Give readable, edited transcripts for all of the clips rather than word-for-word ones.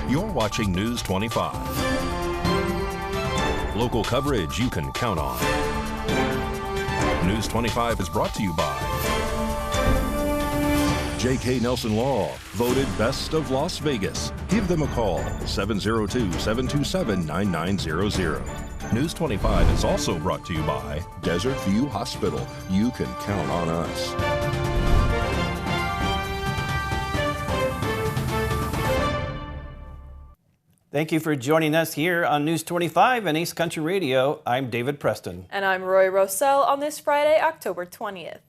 You're watching News 25. Local coverage you can count on. News 25 is brought to you by J.K. Nelson Law, voted Best of Las Vegas. Give them a call, 702-727-9900. News 25 is also brought to you by Desert View Hospital. You can count on us. Thank you for joining us here on News 25 and East Country Radio. I'm David Preston. And I'm Roy Rossell on this Friday, October 20th.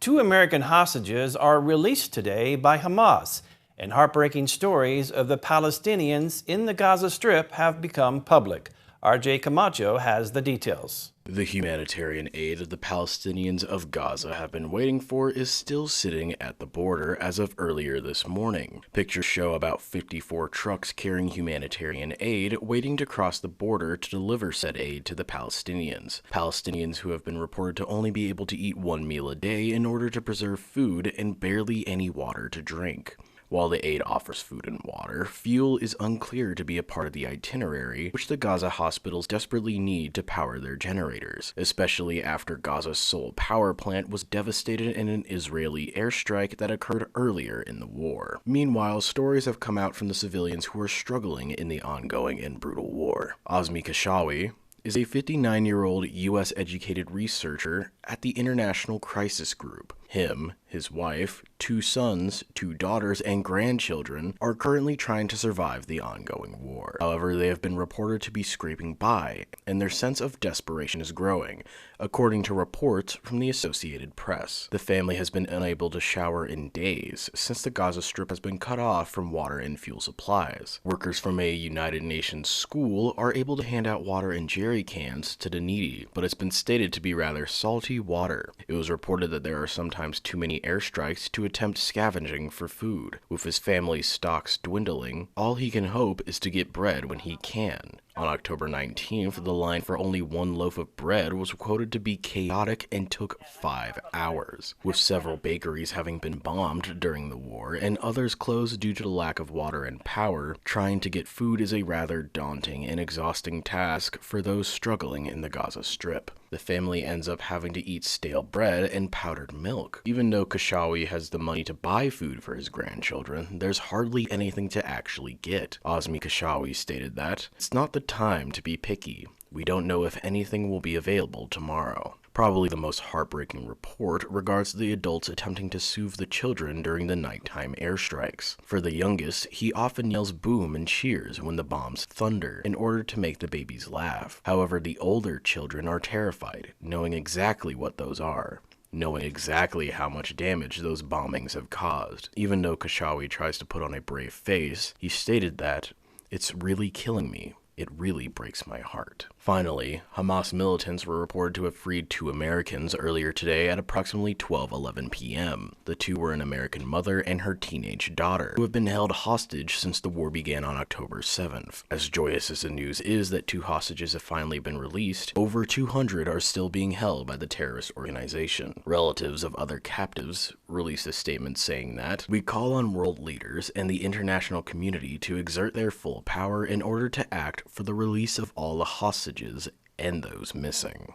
2 American hostages are released today by Hamas, and heartbreaking stories of the Palestinians in the Gaza Strip have become public. RJ Camacho has the details. The humanitarian aid the Palestinians of Gaza have been waiting for is still sitting at the border as of earlier this morning. Pictures show about 54 trucks carrying humanitarian aid waiting to cross the border to deliver said aid to the Palestinians. Palestinians who have been reported to only be able to eat 1 meal a day in order to preserve food and barely any water to drink. While the aid offers food and water, fuel is unclear to be a part of the itinerary, which the Gaza hospitals desperately need to power their generators, especially after Gaza's sole power plant was devastated in an Israeli airstrike that occurred earlier in the war. Meanwhile, stories have come out from the civilians who are struggling in the ongoing and brutal war. Azmi Kashawi is a 59-year-old U.S.-educated researcher at the International Crisis Group. Him, his wife, 2 sons, 2 daughters, and grandchildren are currently trying to survive the ongoing war. However, they have been reported to be scraping by, and their sense of desperation is growing, according to reports from the Associated Press. The family has been unable to shower in days since the Gaza Strip has been cut off from water and fuel supplies. Workers from a United Nations school are able to hand out water in jerry cans to the needy, but it's been stated to be rather salty water. It was reported that there are sometimes too many airstrikes to attempt scavenging for food. With his family's stocks dwindling, all he can hope is to get bread when he can. On October 19th, the line for only 1 loaf of bread was quoted to be chaotic and took 5 hours, with several bakeries having been bombed during the war and others closed due to the lack of water and power. Trying to get food is a rather daunting and exhausting task for those struggling in the Gaza Strip. The family ends up having to eat stale bread and powdered milk. Even though Kashawi has the money to buy food for his grandchildren, there's hardly anything to actually get. Azmi Kashawi stated that, "It's not the time to be picky. We don't know if anything will be available tomorrow." Probably the most heartbreaking report regards the adults attempting to soothe the children during the nighttime airstrikes. For the youngest, he often yells boom and cheers when the bombs thunder in order to make the babies laugh. However, the older children are terrified, knowing exactly what those are, knowing exactly how much damage those bombings have caused. Even though Kashawi tries to put on a brave face, he stated that, "It's really killing me. It really breaks my heart." Finally, Hamas militants were reported to have freed 2 Americans earlier today at approximately 12:11 p.m. The 2 were an American mother and her teenage daughter, who have been held hostage since the war began on October 7th. As joyous as the news is that 2 hostages have finally been released, over 200 are still being held by the terrorist organization. Relatives of other captives released a statement saying that, "We call on world leaders and the international community to exert their full power in order to act for the release of all the hostages and those missing."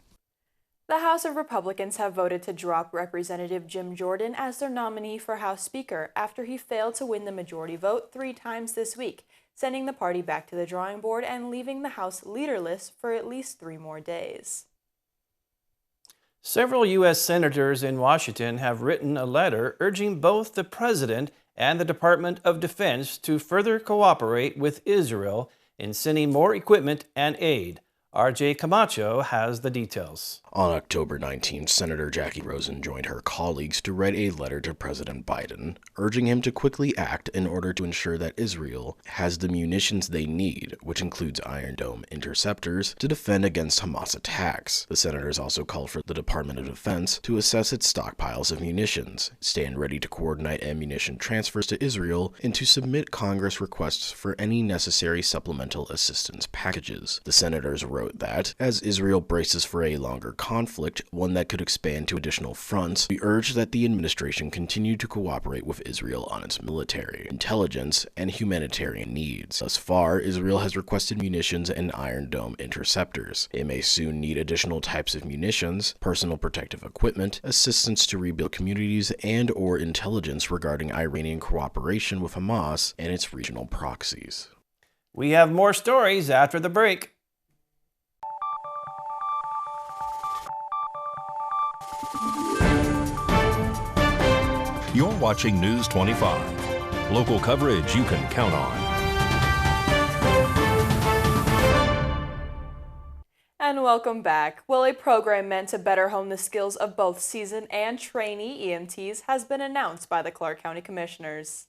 The House of Republicans have voted to drop Representative Jim Jordan as their nominee for House Speaker after he failed to win the majority vote 3 times this week, sending the party back to the drawing board and leaving the House leaderless for at least 3 more days. Several U.S. senators in Washington have written a letter urging both the President and the Department of Defense to further cooperate with Israel in sending more equipment and aid. RJ Camacho has the details. On October 19th, Senator Jackie Rosen joined her colleagues to write a letter to President Biden, urging him to quickly act in order to ensure that Israel has the munitions they need, which includes Iron Dome interceptors, to defend against Hamas attacks. The senators also called for the Department of Defense to assess its stockpiles of munitions, stand ready to coordinate ammunition transfers to Israel, and to submit Congress requests for any necessary supplemental assistance packages. The senators wrote wrote that, as Israel braces for a longer conflict, one that could expand to additional fronts, we urge that the administration continue to cooperate with Israel on its military, intelligence, and humanitarian needs. Thus far, Israel has requested munitions and Iron Dome interceptors. It may soon need additional types of munitions, personal protective equipment, assistance to rebuild communities, and/or intelligence regarding Iranian cooperation with Hamas and its regional proxies. We have more stories after the break. You're watching News 25. Local coverage you can count on. And welcome back. Well, a program meant to better hone the skills of both seasoned and trainee EMTs has been announced by the Clark County Commissioners.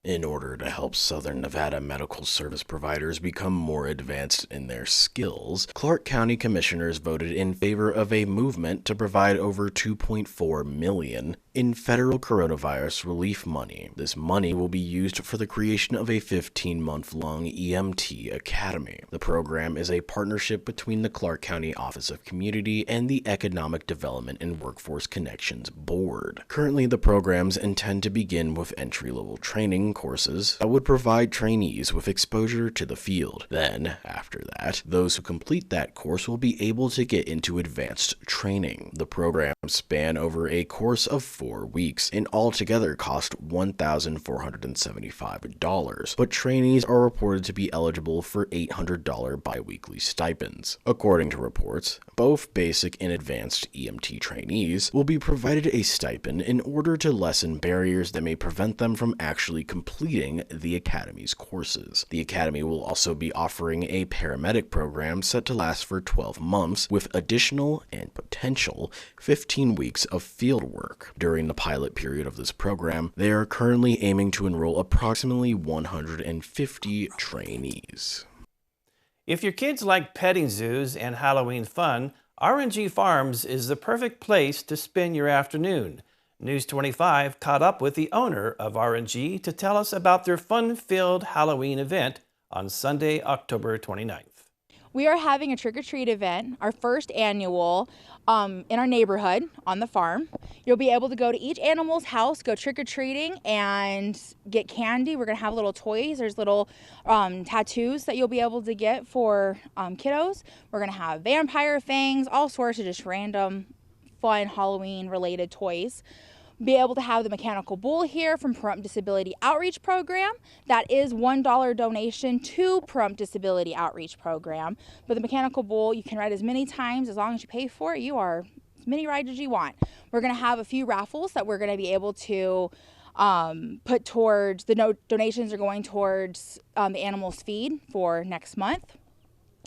In order to help Southern Nevada medical service providers become more advanced in their skills, Clark County Commissioners voted in favor of a movement to provide over $2.4 million in federal coronavirus relief money. This money will be used for the creation of a 15-month-long EMT Academy. The program is a partnership between the Clark County Office of Community and the Economic Development and Workforce Connections Board. Currently, the programs intend to begin with entry-level training courses that would provide trainees with exposure to the field. Then, after that, those who complete that course will be able to get into advanced training. The programs span over a course of 4 weeks and altogether cost $1,475, but trainees are reported to be eligible for $800 biweekly stipends. According to reports, both basic and advanced EMT trainees will be provided a stipend in order to lessen barriers that may prevent them from actually completing the Academy's courses. The Academy will also be offering a paramedic program set to last for 12 months with additional and potential 15 weeks of field work. During the pilot period of this program, they are currently aiming to enroll approximately 150 trainees. If your kids like petting zoos and Halloween fun, RNG Farms is the perfect place to spend your afternoon. News 25 caught up with the owner of RNG to tell us about their fun-filled Halloween event on Sunday, October 29th. We are having a trick-or-treat event, our first annual, in our neighborhood on the farm. You'll be able to go to each animal's house, go trick-or-treating and get candy. We're going to have little toys. There's little tattoos that you'll be able to get for kiddos. We're going to have vampire fangs, all sorts of just random fun Halloween-related toys. Be able to have the mechanical bull here from Pahrump Disability Outreach Program. That is $1 donation to Pahrump Disability Outreach Program. But the mechanical bull, you can ride as many times as long as you pay for it. You are as many rides as you want. We're going to have a few raffles that we're going to be able to put towards, the donations are going towards the animals' feed for next month.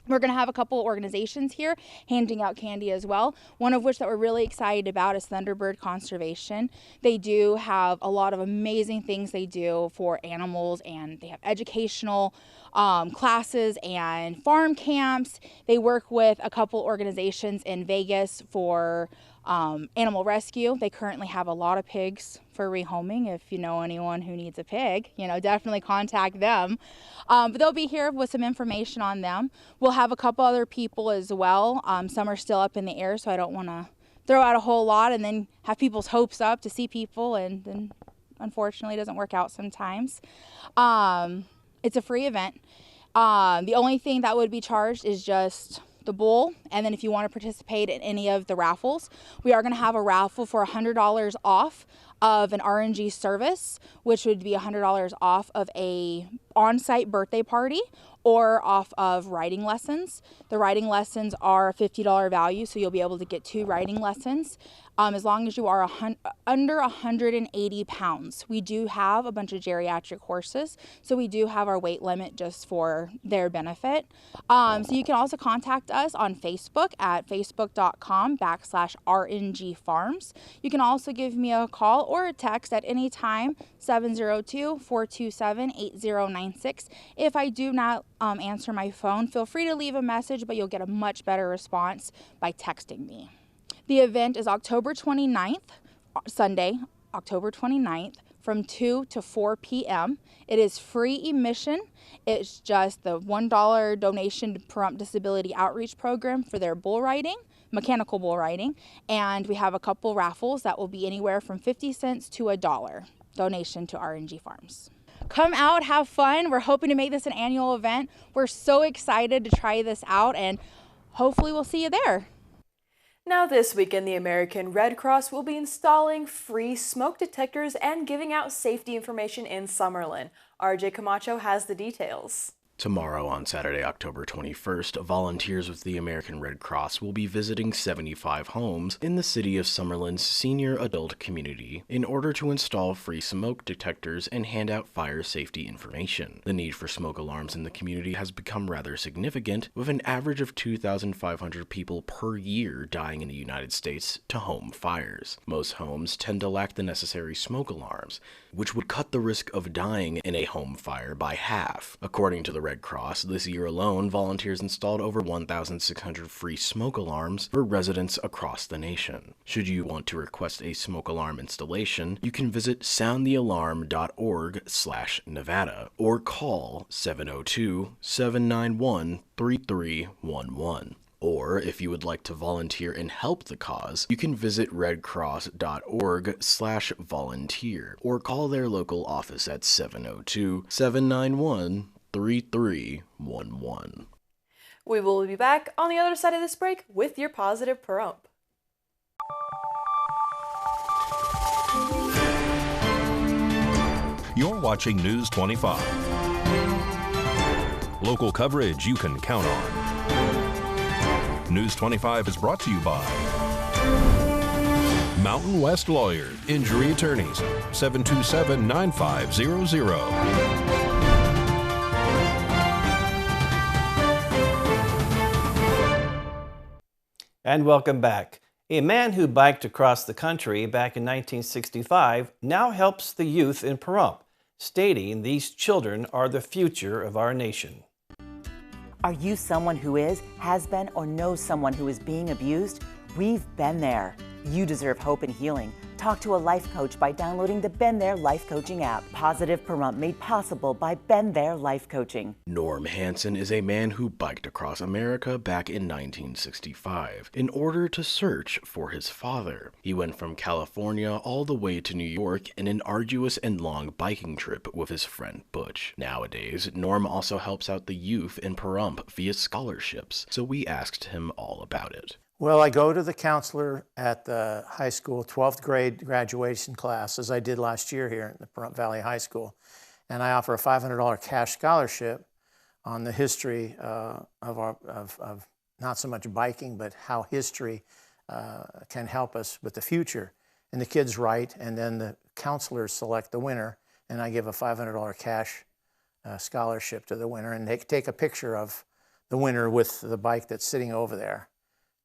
We're going to have a couple organizations here handing out candy as well, one of which that we're really excited about is Thunderbird Conservation. They do have a lot of amazing things they do for animals, and they have educational classes and farm camps. They work with a couple organizations in Vegas for animal rescue. They currently have a lot of pigs for rehoming. If you know anyone who needs a pig, definitely contact them. But they'll be here with some information on them. We'll have a couple other people as well. Some are still up in the air, so I don't want to throw out a whole lot and then have people's hopes up to see people, and then unfortunately it doesn't work out sometimes. It's a free event. The only thing that would be charged is just the bull, and then if you want to participate in any of the raffles, we are going to have a raffle for $100 off of an RNG service, which would be $100 off of a on-site birthday party or off of riding lessons. The riding lessons are a $50 value, so you'll be able to get 2 riding lessons as long as you are under 180 pounds. We do have a bunch of geriatric horses, so we do have our weight limit just for their benefit. So you can also contact us on Facebook at facebook.com/RNG Farms. You can also give me a call or a text at any time, 702-427-8096. If I do not answer my phone, feel free to leave a message, but you'll get a much better response by texting me. The event is October 29th, Sunday, October 29th, from 2 to 4 p.m. It is free admission. It's just the $1 donation to Pahrump Disability Outreach Program for their bull riding, mechanical bull riding, and we have a couple raffles that will be anywhere from 50 cents to $1 donation to RNG Farms. Come out, have fun. We're hoping to make this an annual event. We're so excited to try this out, and hopefully we'll see you there. Now this weekend, the American Red Cross will be installing free smoke detectors and giving out safety information in Summerlin. RJ Camacho has the details. Tomorrow, on Saturday, October 21st, volunteers with the American Red Cross will be visiting 75 homes in the city of Summerlin's senior adult community in order to install free smoke detectors and hand out fire safety information. The need for smoke alarms in the community has become rather significant, with an average of 2,500 people per year dying in the United States to home fires. Most homes tend to lack the necessary smoke alarms, which would cut the risk of dying in a home fire by half. According to the Red Cross, this year alone, volunteers installed over 1,600 free smoke alarms for residents across the nation. Should you want to request a smoke alarm installation, you can visit soundthealarm.org/Nevada or call 702-791-3311. Or, if you would like to volunteer and help the cause, you can visit redcross.org/volunteer or call their local office at 702-791-3311. We will be back on the other side of this break with your positive Pahrump. You're watching News 25. Local coverage you can count on. News 25 is brought to you by Mountain West Lawyers, Injury Attorneys, 727-9500. And welcome back. A man who biked across the country back in 1965 now helps the youth in Pahrump, stating these children are the future of our nation. Are you someone who is, has been, or knows someone who is being abused? We've been there. You deserve hope and healing. Talk to a life coach by downloading the Been There Life Coaching app. Positive Pahrump made possible by Been There Life Coaching. Norm Hansen is a man who biked across America back in 1965 in order to search for his father. He went from California all the way to New York in an arduous and long biking trip with his friend Butch. Nowadays, Norm also helps out the youth in Pahrump via scholarships, so we asked him all about it. Well, I go to the counselor at the high school 12th grade graduation class, as I did last year here in the Pahrump Valley High School, and I offer a $500 cash scholarship on the history of not so much biking, but how history can help us with the future. And the kids write, and then the counselors select the winner, and I give a $500 cash scholarship to the winner, and they take a picture of the winner with the bike that's sitting over there.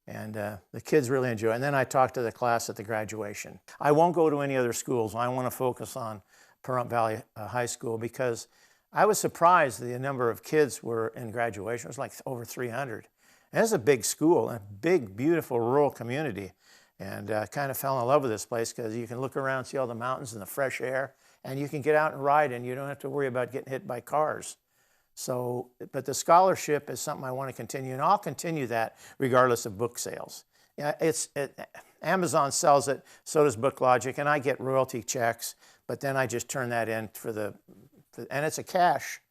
And the kids really enjoy it. And then I talk to the class at the graduation. I won't go to any other schools. I want to focus on Pahrump Valley High School because I was surprised the number of kids were in graduation. It was like over 300. And it's a big school, a big, beautiful rural community. And I kind of fell in love with this place because you can look around, see all the mountains and the fresh air, and you can get out and ride and you don't have to worry about getting hit by cars. So, but the scholarship is something I want to continue, and I'll continue that regardless of book sales. Amazon sells it, so does BookLogic, and I get royalty checks, but then I just turn that in and it's a cash.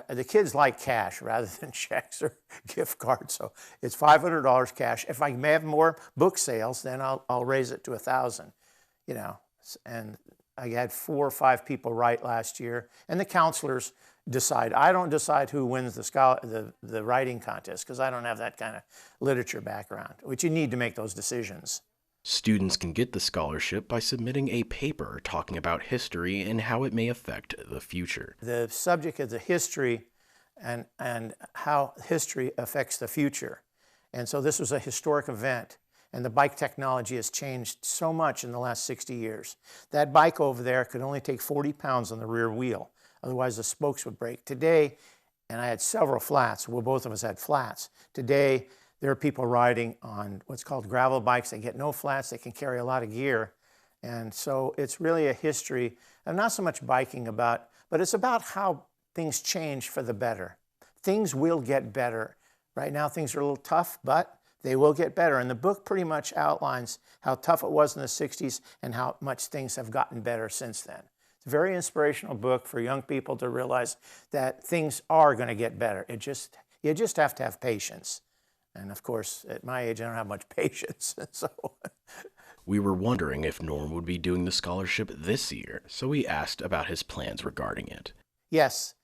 The kids like cash rather than checks or gift cards, so it's $500 cash. If I may have more book sales, then I'll raise it to $1,000, you know. And I had 4 or 5 people write last year, and the counselors decide. I don't decide who wins the writing contest because I don't have that kind of literature background, which you need to make those decisions. Students can get the scholarship by submitting a paper talking about history and how it may affect the future. The subject is the history and how history affects the future. And so this was a historic event, and the bike technology has changed so much in the last 60 years. That bike over there could only take 40 pounds on the rear wheel. Otherwise, the spokes would break. Today, and I had several flats. Well, both of us had flats. Today, there are people riding on what's called gravel bikes. They get no flats. They can carry a lot of gear, And so it's really a history, and not so much biking about, but it's about how things change for the better. Things will get better. Right now things are a little tough, but they will get better. And the book pretty much outlines how tough it was in the 60s and how much things have gotten better since then. It's a very inspirational book for young people to realize that things are going to get better. You just have to have patience. And of course, at my age, I don't have much patience. So we were wondering if Norm would be doing the scholarship this year, so we asked about his plans regarding it. Yes,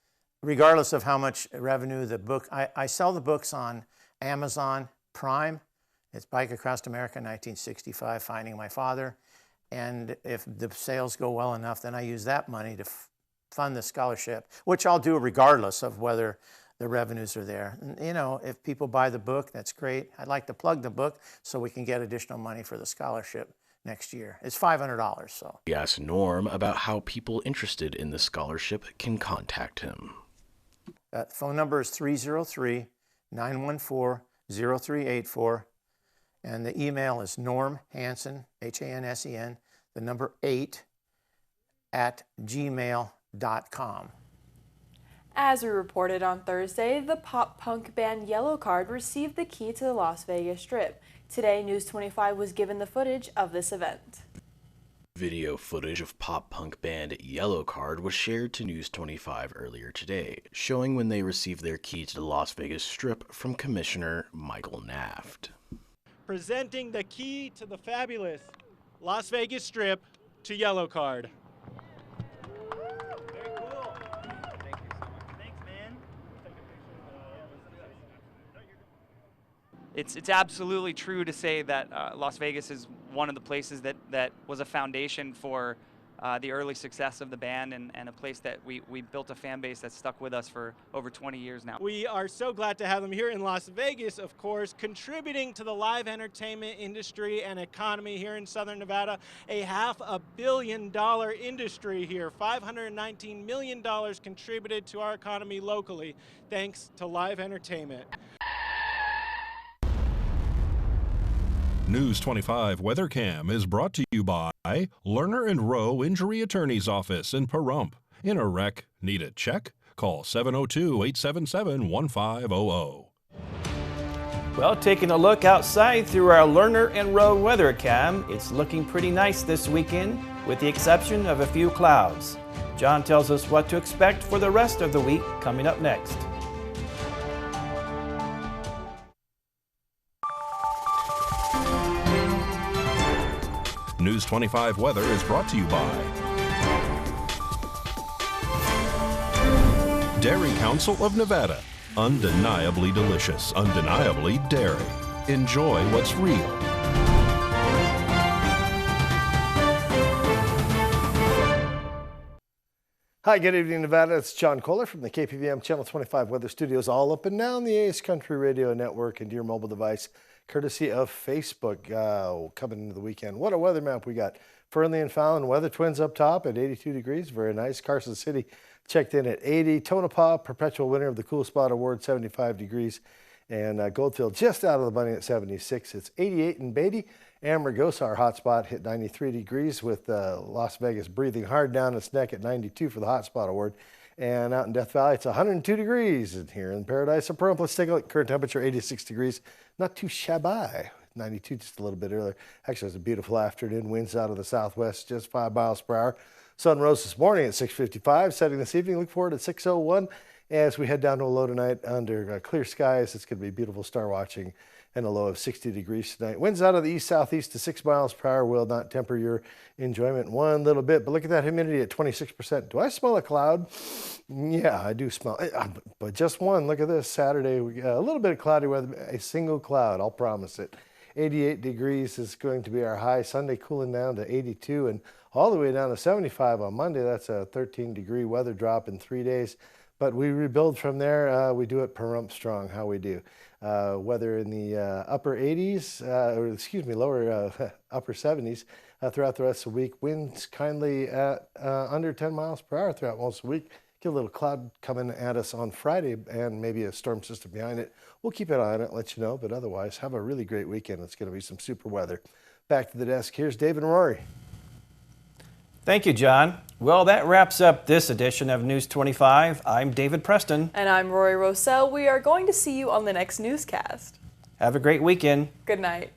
regardless of how much revenue the book, I sell the books on Amazon Prime. It's Bike Across America, 1965, Finding My Father. And if the sales go well enough, then I use that money to fund the scholarship, which I'll do regardless of whether the revenues are there. And, you know, if people buy the book, that's great. I'd like to plug the book so we can get additional money for the scholarship next year. It's $500, so. We asked Norm about how people interested in the scholarship can contact him. Phone number is 303-914-0384. And the email is Norm Hansen, Hansen, the number 8, @gmail.com. As we reported on Thursday, the pop-punk band Yellowcard received the key to the Las Vegas Strip. Today, News 25 was given the footage of this event. Video footage of pop-punk band Yellowcard was shared to News 25 earlier today, showing when they received their key to the Las Vegas Strip from Commissioner Michael Naft. Presenting the key to the fabulous Las Vegas Strip to Yellowcard. It's absolutely true to say that Las Vegas is one of the places that was a foundation for the early success of the band, and a place that we built a fan base that's stuck with us for over 20 years now. We are so glad to have them here in Las Vegas, of course, contributing to the live entertainment industry and economy here in Southern Nevada. A $500 million industry here, $519 million contributed to our economy locally, thanks to live entertainment. News 25 WeatherCam is brought to you by Lerner and Rowe Injury Attorney's Office in Pahrump. In a wreck, need a check? Call 702-877-1500. Well, taking a look outside through our Lerner and Rowe WeatherCam, it's looking pretty nice this weekend, with the exception of a few clouds. John tells us what to expect for the rest of the week coming up next. News 25 Weather is brought to you by Dairy Council of Nevada. Undeniably delicious, undeniably dairy. Enjoy what's real. Hi, good evening, Nevada. It's John Kohler from the KPVM Channel 25 Weather Studios, all up and down the Ace Country Radio Network and to your mobile device, courtesy of Facebook. Coming into the weekend, what a weather map we got. Fernley and Fallon, weather twins up top at 82 degrees, very nice. Carson City checked in at 80. Tonopah, perpetual winner of the Cool Spot Award, 75 degrees. And Goldfield just out of the bunny at 76. It's 88 in Beatty. Amargosa, our hot spot, hit 93 degrees with Las Vegas breathing hard down its neck at 92 for the Hot Spot Award. And out in Death Valley, it's 102 degrees. And here in Paradise of Pahrump, let's take a look. Current temperature, 86 degrees. Not too shabby. 92 just a little bit earlier. Actually, it's a beautiful afternoon. Winds out of the southwest, just 5 miles per hour. Sun rose this morning at 6:55. Setting this evening, look forward at 6:01. As we head down to a low tonight under clear skies, it's going to be beautiful star watching and a low of 60 degrees tonight. Winds out of the east-southeast to 6 miles per hour will not temper your enjoyment one little bit. But look at that humidity at 26%. Do I smell a cloud? Yeah, I do smell it, but just one. Look at this. Saturday, we got a little bit of cloudy weather, a single cloud, I'll promise it. 88 degrees is going to be our high. Sunday cooling down to 82 and all the way down to 75 on Monday. That's a 13-degree weather drop in 3 days. But we rebuild from there. We do it Pahrump strong, how we do. Weather in the upper 80s, lower upper 70s throughout the rest of the week. Winds kindly at under 10 miles per hour throughout most of the week. Get a little cloud coming at us on Friday and maybe a storm system behind it. We'll keep an eye on it, let you know. But otherwise, have a really great weekend. It's going to be some super weather. Back to the desk. Here's Dave and Rory. Thank you, John. Well, that wraps up this edition of News 25. I'm David Preston. And I'm Rory Rossell. We are going to see you on the next newscast. Have a great weekend. Good night.